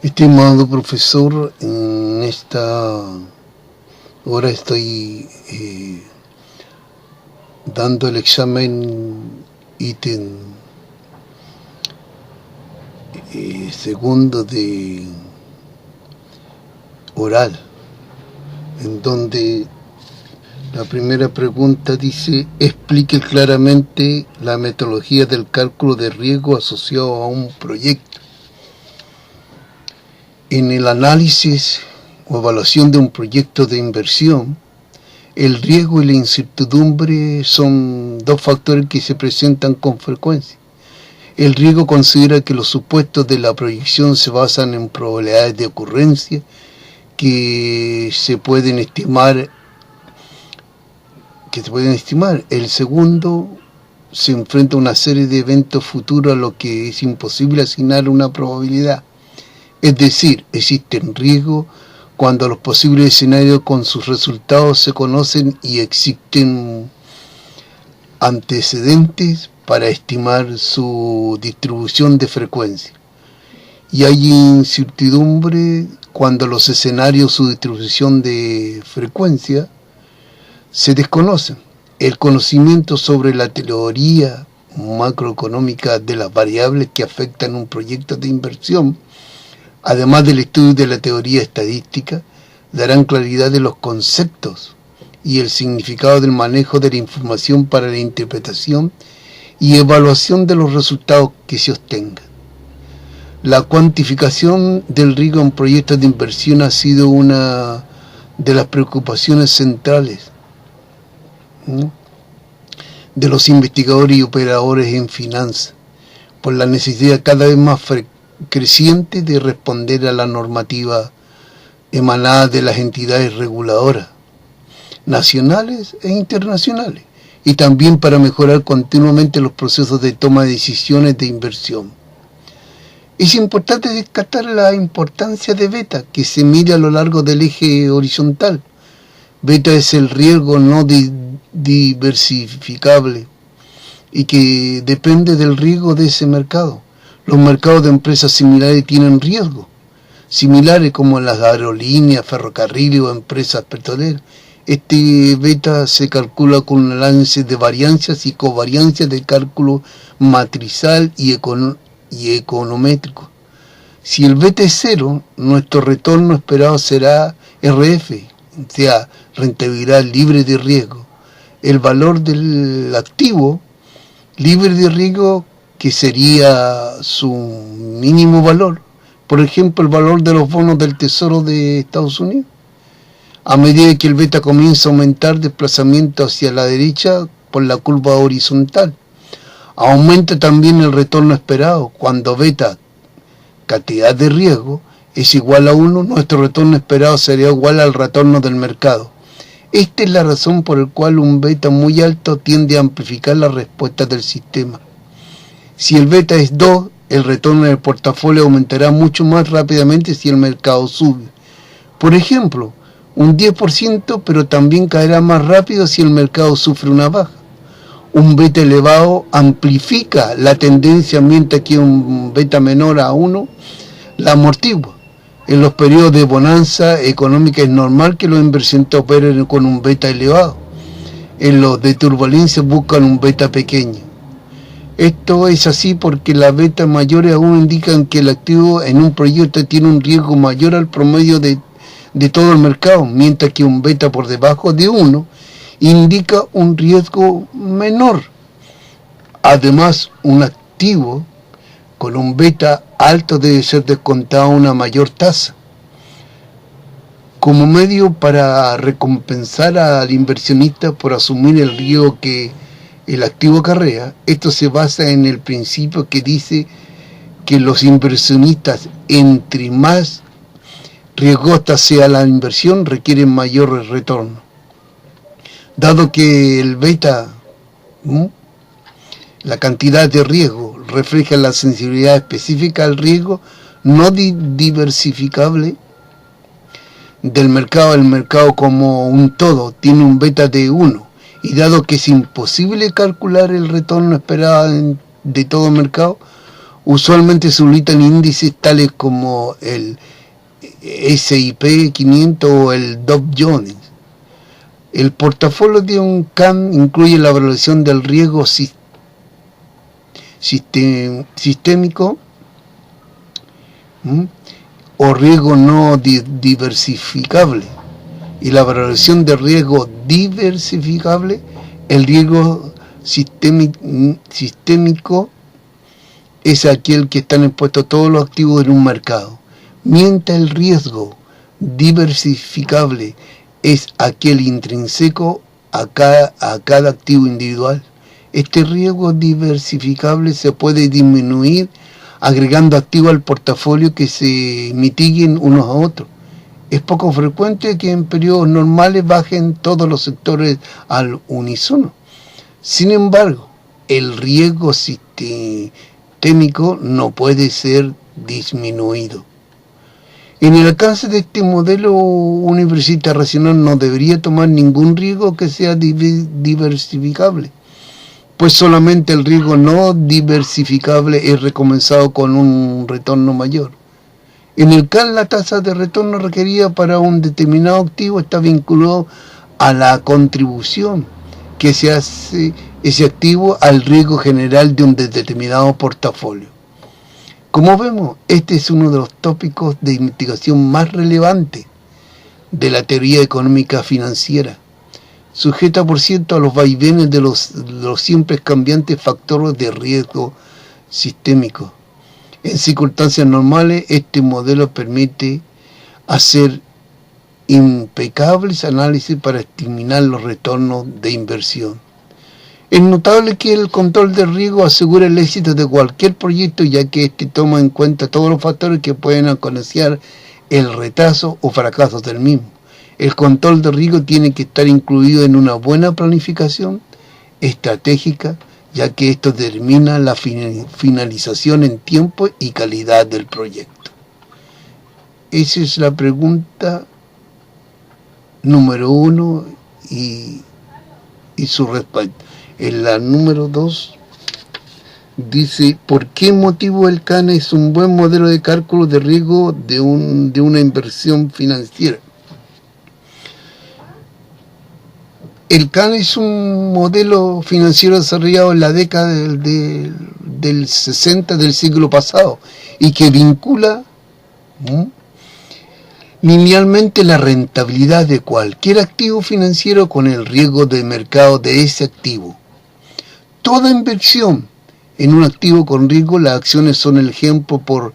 Estimado profesor, en esta hora estoy dando el examen ítem segundo de oral, en donde la primera pregunta dice: explique claramente la metodología del cálculo de riesgo asociado a un proyecto. En el análisis o evaluación de un proyecto de inversión, el riesgo y la incertidumbre son dos factores que se presentan con frecuencia. El riesgo considera que los supuestos de la proyección se basan en probabilidades de ocurrencia que se pueden estimar. El segundo se enfrenta a una serie de eventos futuros a los que es imposible asignar una probabilidad. Es decir, existen riesgos cuando los posibles escenarios con sus resultados se conocen y existen antecedentes para estimar su distribución de frecuencia. Y hay incertidumbre cuando los escenarios, su distribución de frecuencia, se desconocen. El conocimiento sobre la teoría macroeconómica de las variables que afectan un proyecto de inversión, además del estudio de la teoría estadística, darán claridad de los conceptos y el significado del manejo de la información para la interpretación y evaluación de los resultados que se obtengan. La cuantificación del riesgo en proyectos de inversión ha sido una de las preocupaciones centrales de los investigadores y operadores en finanzas, por la necesidad cada vez más creciente de responder a la normativa emanada de las entidades reguladoras, nacionales e internacionales, y también para mejorar continuamente los procesos de toma de decisiones de inversión. Es importante destacar la importancia de beta, que se mide a lo largo del eje horizontal. Beta es el riesgo no diversificable y que depende del riesgo de ese mercado. Los mercados de empresas similares tienen riesgos similares, como las aerolíneas, ferrocarriles o empresas petroleras. Este beta se calcula con un análisis de variancias y covariancias de cálculo matrizal y econométrico. Si el beta es cero, nuestro retorno esperado será RF, o sea, rentabilidad libre de riesgo. El valor del activo libre de riesgo, que sería su mínimo valor, por ejemplo, el valor de los bonos del Tesoro de Estados Unidos. A medida que el beta comienza a aumentar, desplazamiento hacia la derecha por la curva horizontal, aumenta también el retorno esperado. Cuando beta, cantidad de riesgo, es igual a 1, nuestro retorno esperado sería igual al retorno del mercado. Esta es la razón por la cual un beta muy alto tiende a amplificar la respuesta del sistema. Si el beta es 2, el retorno del portafolio aumentará mucho más rápidamente si el mercado sube. Por ejemplo, un 10%, pero también caerá más rápido si el mercado sufre una baja. Un beta elevado amplifica la tendencia, mientras que un beta menor a 1 la amortigua. En los periodos de bonanza económica es normal que los inversionistas operen con un beta elevado. En los de turbulencia buscan un beta pequeño. Esto es así porque las betas mayores aún indican que el activo en un proyecto tiene un riesgo mayor al promedio de todo el mercado, mientras que un beta por debajo de 1 indica un riesgo menor. Además, un activo con un beta alto debe ser descontado a una mayor tasa. Como medio para recompensar al inversionista por asumir el riesgo que el activo acarrea, esto se basa en el principio que dice que los inversionistas, entre más riesgosa sea la inversión, requieren mayor retorno. Dado que el beta, la cantidad de riesgo, refleja la sensibilidad específica al riesgo no diversificable del mercado, el mercado como un todo tiene un beta de 1, y dado que es imposible calcular el retorno esperado de todo mercado, Usualmente se ubican índices tales como el S&P 500 o el Dow Jones. El portafolio de un CAN incluye la valoración del riesgo sistémico o riesgo no diversificable, y la valoración del riesgo diversificable. El riesgo sistémico es aquel que están expuestos todos los activos en un mercado, mientras el riesgo diversificable es aquel intrínseco a cada activo individual. Este riesgo diversificable se puede disminuir agregando activos al portafolio que se mitiguen unos a otros. Es poco frecuente que en periodos normales bajen todos los sectores al unísono. Sin embargo, el riesgo sistémico no puede ser disminuido. En el alcance de este modelo universitario racional no debería tomar ningún riesgo que sea diversificable, pues solamente el riesgo no diversificable es recompensado con un retorno mayor. En el CAN, la tasa de retorno requerida para un determinado activo está vinculado a la contribución que se hace ese activo al riesgo general de un determinado portafolio. Como vemos, este es uno de los tópicos de investigación más relevantes de la teoría económica financiera, sujeta por cierto a los vaivenes de los siempre cambiantes factores de riesgo sistémico. En circunstancias normales, este modelo permite hacer impecables análisis para estimar los retornos de inversión. Es notable que el control de riesgo asegura el éxito de cualquier proyecto, ya que este toma en cuenta todos los factores que pueden ocasionar el retraso o fracaso del mismo. El control de riesgo tiene que estar incluido en una buena planificación estratégica, ya que esto determina la finalización en tiempo y calidad del proyecto. Esa es la pregunta número 1 y su respuesta. En la número 2 dice: ¿por qué motivo el CAN es un buen modelo de cálculo de riesgo de una inversión financiera? El CAN es un modelo financiero desarrollado en la década del 60 del siglo pasado y que vincula linealmente la rentabilidad de cualquier activo financiero con el riesgo de mercado de ese activo. Toda inversión en un activo con riesgo, las acciones son el ejemplo por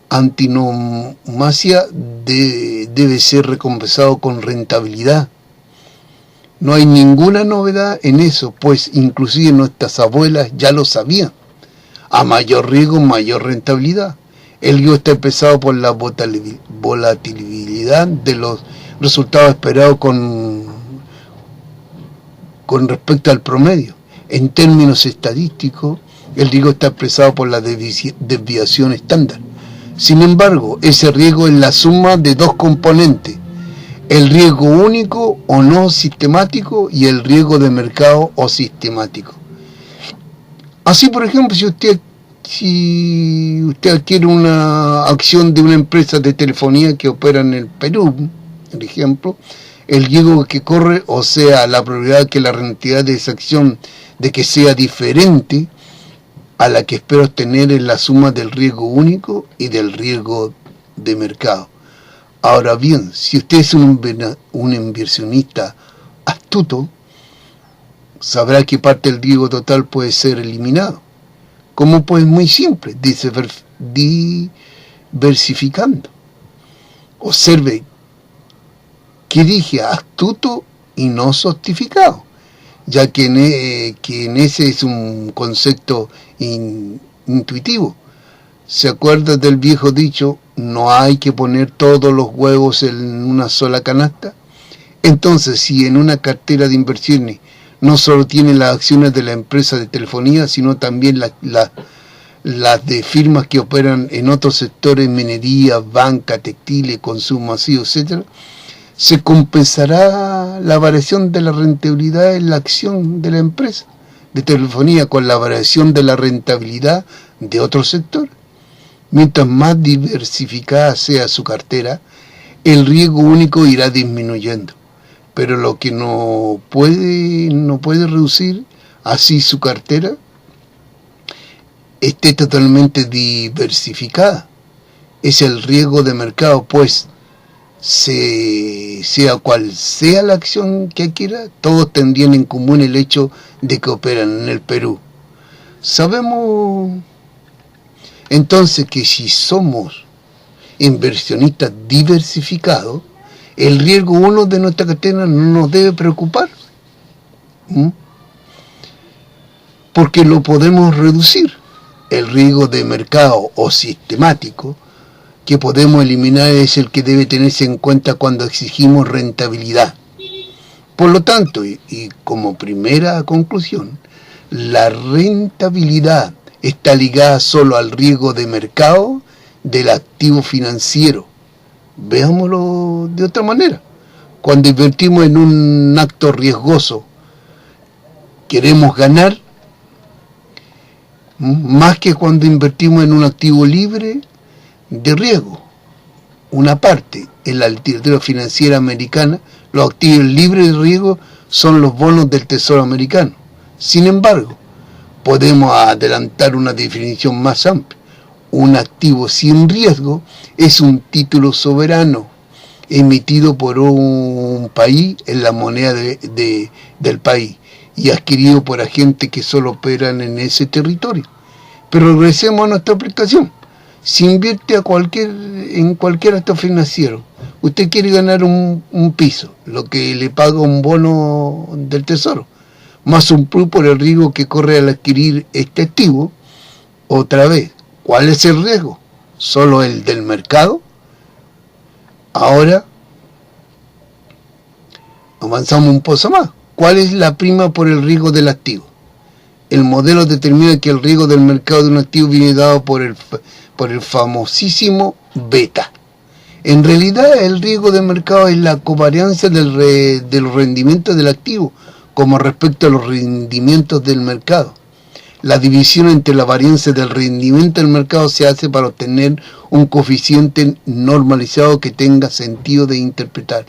antinomiasia, debe ser recompensado con rentabilidad. No hay ninguna novedad en eso, pues inclusive nuestras abuelas ya lo sabían. A mayor riesgo, mayor rentabilidad. El riesgo está expresado por la volatilidad de los resultados esperados con respecto al promedio. En términos estadísticos, el riesgo está expresado por la desviación estándar. Sin embargo, ese riesgo es la suma de dos componentes: el riesgo único o no sistemático y el riesgo de mercado o sistemático. Así, por ejemplo, si usted adquiere una acción de una empresa de telefonía que opera en el Perú, por ejemplo, el riesgo que corre, o sea, la probabilidad que la rentabilidad de esa acción de que sea diferente a la que espero obtener, es la suma del riesgo único y del riesgo de mercado. Ahora bien, si usted es un inversionista astuto, sabrá que parte del riesgo total puede ser eliminado. ¿Cómo? Pues muy simple, diversificando. Observe que dije astuto y no sofistificado, ya que en ese es un concepto intuitivo. ¿Se acuerda del viejo dicho: no hay que poner todos los huevos en una sola canasta? Entonces, si en una cartera de inversiones no solo tiene las acciones de la empresa de telefonía, sino también las de firmas que operan en otros sectores: minería, banca, textiles, consumo masivo, etc., se compensará la variación de la rentabilidad en la acción de la empresa de telefonía con la variación de la rentabilidad de otro sector. Mientras más diversificada sea su cartera, el riesgo único irá disminuyendo. Pero lo que no puede reducir así su cartera esté totalmente diversificada. Es el riesgo de mercado, pues sea cual sea la acción que adquiera, todos tendrían en común el hecho de que operan en el Perú. Sabemos entonces que si somos inversionistas diversificados, el riesgo uno de nuestra cartera no nos debe preocupar, porque lo podemos reducir. El riesgo de mercado o sistemático que podemos eliminar es el que debe tenerse en cuenta cuando exigimos rentabilidad. Por lo tanto, y como primera conclusión, la rentabilidad está ligada solo al riesgo de mercado del activo financiero. Veámoslo de otra manera. Cuando invertimos en un acto riesgoso, queremos ganar más que cuando invertimos en un activo libre de riesgo. Una parte, en la literatura financiera americana, los activos libres de riesgo son los bonos del Tesoro americano. Sin embargo, podemos adelantar una definición más amplia. Un activo sin riesgo es un título soberano emitido por un país en la moneda del país y adquirido por agentes que solo operan en ese territorio. Pero regresemos a nuestra aplicación. Si invierte en cualquier acto financiero, usted quiere ganar un piso, lo que le paga un bono del Tesoro, más un plus por el riesgo que corre al adquirir este activo. Otra vez, ¿cuál es el riesgo? ¿Solo el del mercado? Ahora avanzamos un poco más. ¿Cuál es la prima por el riesgo del activo? El modelo determina que el riesgo del mercado de un activo viene dado por el famosísimo beta. En realidad, el riesgo de mercado es la covariancia de los rendimientos del activo como respecto a los rendimientos del mercado. La división entre la varianza del rendimiento del mercado se hace para obtener un coeficiente normalizado que tenga sentido de interpretar.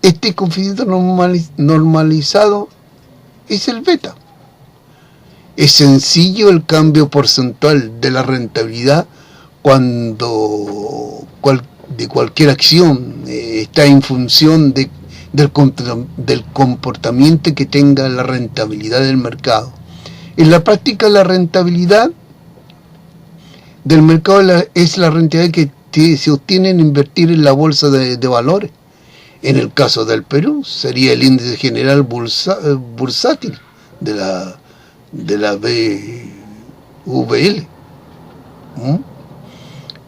Este coeficiente normalizado es el beta. Es sencillo el cambio porcentual de la rentabilidad cuando de cualquier acción está en función del comportamiento que tenga la rentabilidad del mercado. En la práctica, la rentabilidad del mercado es la rentabilidad que se obtiene en invertir en la bolsa de valores. En el caso del Perú, sería el índice general bursátil de la BVL.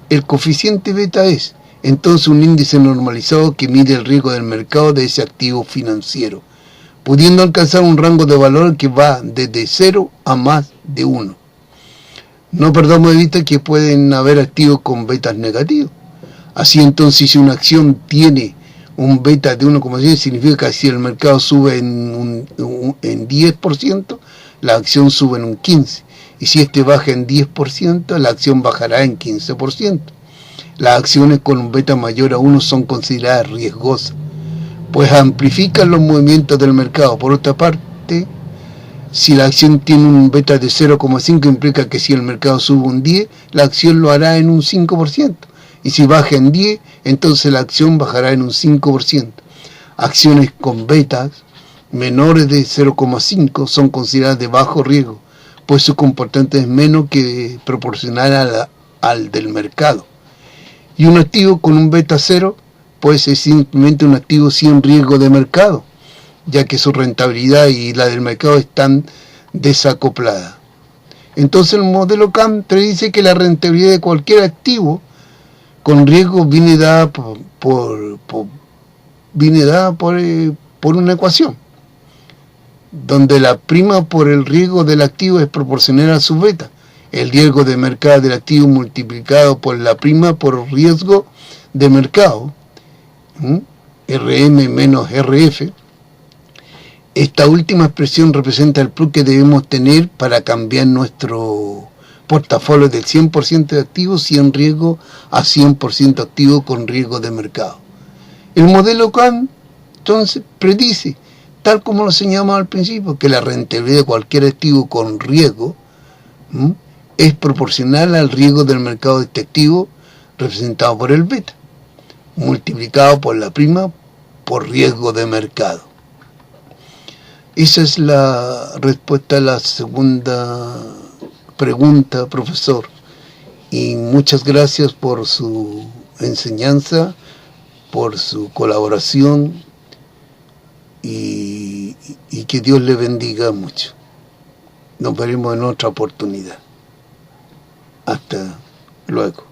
El coeficiente beta es entonces un índice normalizado que mide el riesgo del mercado de ese activo financiero, pudiendo alcanzar un rango de valor que va desde 0 a más de 1. No perdamos de vista que pueden haber activos con betas negativos. Así entonces, si una acción tiene un beta de 1,10, significa que si el mercado sube en 10%, la acción sube en un 15%. Y si este baja en 10%, la acción bajará en 15%. Las acciones con un beta mayor a 1 son consideradas riesgosas, pues amplifican los movimientos del mercado. Por otra parte, si la acción tiene un beta de 0,5, implica que si el mercado sube un 10, la acción lo hará en un 5%. Y si baja en 10, entonces la acción bajará en un 5%. Acciones con betas menores de 0,5 son consideradas de bajo riesgo, pues su comportamiento es menos que proporcional al del mercado. Y un activo con un beta 0, pues es simplemente un activo sin riesgo de mercado, ya que su rentabilidad y la del mercado están desacopladas. Entonces el modelo CAM predice que la rentabilidad de cualquier activo con riesgo viene dada por una ecuación, donde la prima por el riesgo del activo es proporcional a su beta. El riesgo de mercado del activo multiplicado por la prima por riesgo de mercado, RM menos RF. Esta última expresión representa el plus que debemos tener para cambiar nuestro portafolios del 100% de activos, 100 riesgo a 100% activo con riesgo de mercado. El modelo CAM, entonces, predice, tal como lo señalamos al principio, que la rentabilidad de cualquier activo con riesgo es proporcional al riesgo del mercado de este activo representado por el beta, multiplicado por la prima por riesgo de mercado. Esa es la respuesta a la segunda pregunta, profesor. Y muchas gracias por su enseñanza, por su colaboración y que Dios le bendiga mucho. Nos veremos en otra oportunidad. Hasta luego.